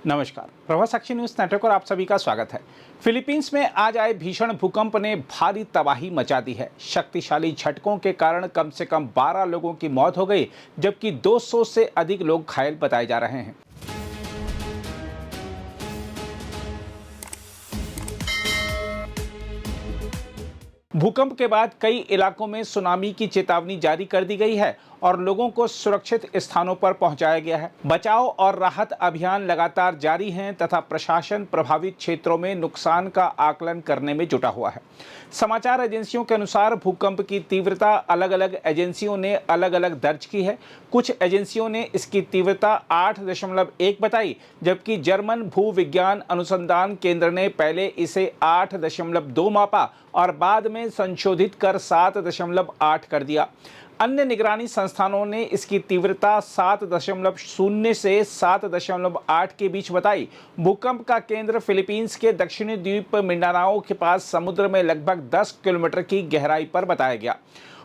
नमस्कार, प्रभा साक्षी news network और आप सभी का स्वागत है। फिलीपींस में आज आए भीषण भूकंप ने भारी तबाही मचा दी है। शक्तिशाली झटकों के कारण कम से कम 12 लोगों की मौत हो गई, जबकि 200 से अधिक लोग घायल बताए जा रहे हैं। भूकंप के बाद कई इलाकों में सुनामी की चेतावनी जारी कर दी गई है और लोगों को सुरक्षित स्थानों पर पहुंचाया गया है। बचाव और राहत अभियान लगातार जारी हैं तथा प्रशासन प्रभावित क्षेत्रों में नुकसान का आकलन करने में जुटा हुआ है। समाचार एजेंसियों के अनुसार भूकंप की तीव्रता अलग अलग एजेंसियों ने अलग अलग दर्ज की है। कुछ एजेंसियों ने इसकी तीव्रता 8.1 बताई, जबकि जर्मन भूविज्ञान अनुसंधान केंद्र ने पहले इसे 8.2 मापा और बाद में संशोधित कर 7.8 कर दिया। अन्य निगरानी संस्थानों ने इसकी तीव्रता 7.0 से 7.8 के बीच बताई। भूकंप का केंद्र फिलीपींस के दक्षिणी द्वीप मिंडानाओ के पास समुद्र में लगभग 10 किलोमीटर की गहराई पर बताया गया।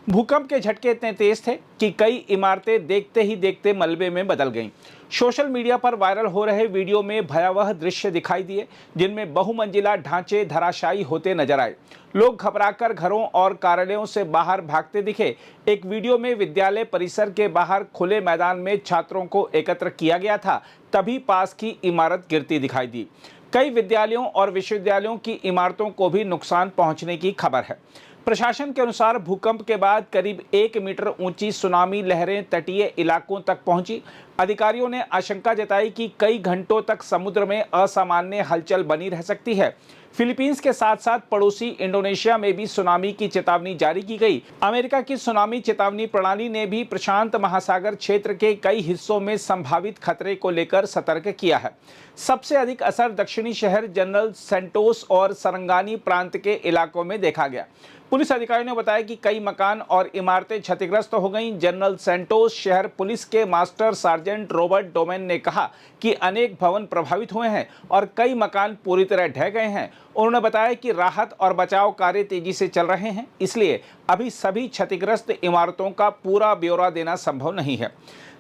भूकंप के झटके इतने तेज थे कि कई इमारतें देखते ही देखते मलबे में बदल गईं। सोशल मीडिया पर वायरल हो रहे वीडियो में भयावह दृश्य दिखाई दिए, जिनमें बहुमंजिला ढांचे धराशायी होते नजर आए। लोग घबराकर घरों और कार्यालयों से बाहर भागते दिखे। एक वीडियो में विद्यालय परिसर के बाहर खुले मैदान में छात्रों को एकत्र किया गया था, तभी पास की इमारत गिरती दिखाई दी। कई विद्यालयों और विश्वविद्यालयों की इमारतों को भी नुकसान पहुंचने की खबर है। प्रशासन के अनुसार भूकंप के बाद करीब 1 मीटर ऊंची सुनामी लहरें तटीय इलाकों तक पहुंची। अधिकारियों ने आशंका जताई कि कई घंटों तक समुद्र में असामान्य हलचल बनी रह सकती है। फिलीपींस के साथ साथ पड़ोसी इंडोनेशिया में भी सुनामी की चेतावनी जारी की गई। अमेरिका की सुनामी चेतावनी प्रणाली ने भी प्रशांत महासागर क्षेत्र के कई हिस्सों में संभावित खतरे को लेकर सतर्क किया है। सबसे अधिक असर दक्षिणी शहर जनरल सेंटोस और सरंगानी प्रांत के इलाकों में देखा गया। पुलिस अधिकारियों ने बताया कि कई मकान और इमारतें क्षतिग्रस्त हो गईं। जनरल सेंटोस शहर पुलिस के मास्टर सार्जेंट रॉबर्ट डोमेन ने कहा कि अनेक भवन प्रभावित हुए हैं और कई मकान पूरी तरह ढह गए हैं। उन्होंने बताया कि राहत और बचाव कार्य तेजी से चल रहे हैं, इसलिए अभी सभी क्षतिग्रस्त इमारतों का पूरा ब्यौरा देना संभव नहीं है।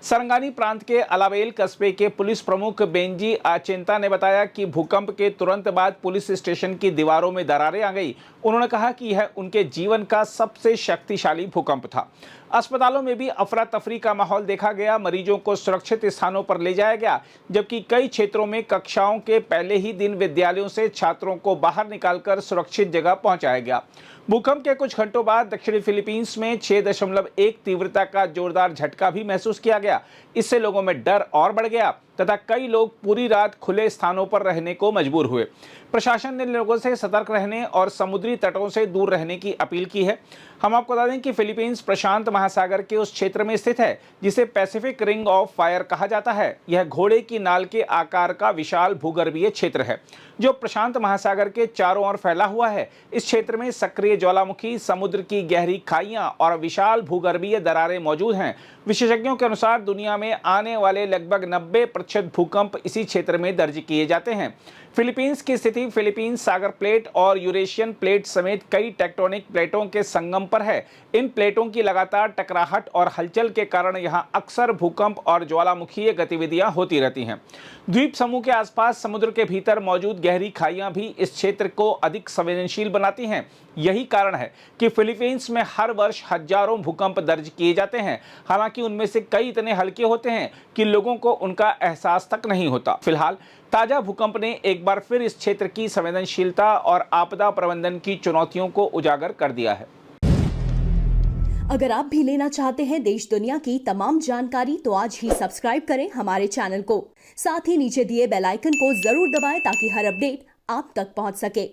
सरंगानी प्रांत के अलावेल कस्बे के पुलिस प्रमुख बेंजी आचेंता ने बताया कि भूकंप के तुरंत बाद पुलिस स्टेशन की दीवारों में दरारें आ गई। उन्होंने कहा कि यह उनके जीवन का सबसे शक्तिशाली भूकंप था। अस्पतालों में भी अफरा तफरी का माहौल देखा गया। मरीजों को सुरक्षित स्थानों पर ले जाया गया, जबकि कई क्षेत्रों में कक्षाओं के पहले ही दिन विद्यालयों से छात्रों को बाहर निकालकर सुरक्षित जगह पहुंचाया गया। भूकंप के कुछ घंटों बाद दक्षिणी फिलीपींस में 6.1 तीव्रता का जोरदार झटका भी महसूस किया गया। इससे लोगों में डर और बढ़ गया तथा कई लोग पूरी रात खुले स्थानों पर रहने को मजबूर हुए। प्रशासन ने लोगों से सतर्क रहने और समुद्री तटों से दूर रहने की अपील की है। हम आपको बता दें कि फिलीपींस प्रशांत महासागर के उस क्षेत्र में स्थित है जिसे पैसिफिक रिंग ऑफ फायर कहा जाता है। यह घोड़े की नाल के आकार का विशाल भूगर्भीय क्षेत्र है जो प्रशांत महासागर के चारों ओर फैला हुआ है। इस क्षेत्र में सक्रिय ज्वालामुखी, समुद्र की गहरी खाइयां और विशाल भूगर्भीय दरारें मौजूद हैं। विशेषज्ञों के अनुसार दुनिया में आने वाले लगभग 90% भूकंप इसी क्षेत्र में दर्ज किए जाते हैं। फिलीपींस की स्थिति फिलीपींस सागर प्लेट और यूरेशियन प्लेट समेत कई टेक्टोनिक प्लेटों के संगम पर है। इन प्लेटों की लगातार टकराहट और हलचल के कारण यहां अक्सर भूकंप और ज्वालामुखीय गतिविधियां होती रहती हैं। द्वीप समूह के आसपास समुद्र के भीतर मौजूद गहरी खाइयां भी इस क्षेत्र को अधिक संवेदनशील बनाती हैं। यही कारण है कि फिलीपींस में हर वर्ष हजारों भूकंप दर्ज किए जाते हैं। हालांकि उनमें से कई इतने हल्के होते हैं कि लोगों को उनका एहसास तक नहीं होता। फिलहाल ताजा भूकंप ने एक बार फिर इस क्षेत्र की संवेदनशीलता और आपदा प्रबंधन की चुनौतियों को उजागर कर दिया है। अगर आप भी लेना चाहते हैं देश दुनिया की तमाम जानकारी तो आज ही सब्सक्राइब करें हमारे चैनल को। साथ ही नीचे दिए बेल आइकन को जरूर दबाएं ताकि हर अपडेट आप तक पहुंच सके।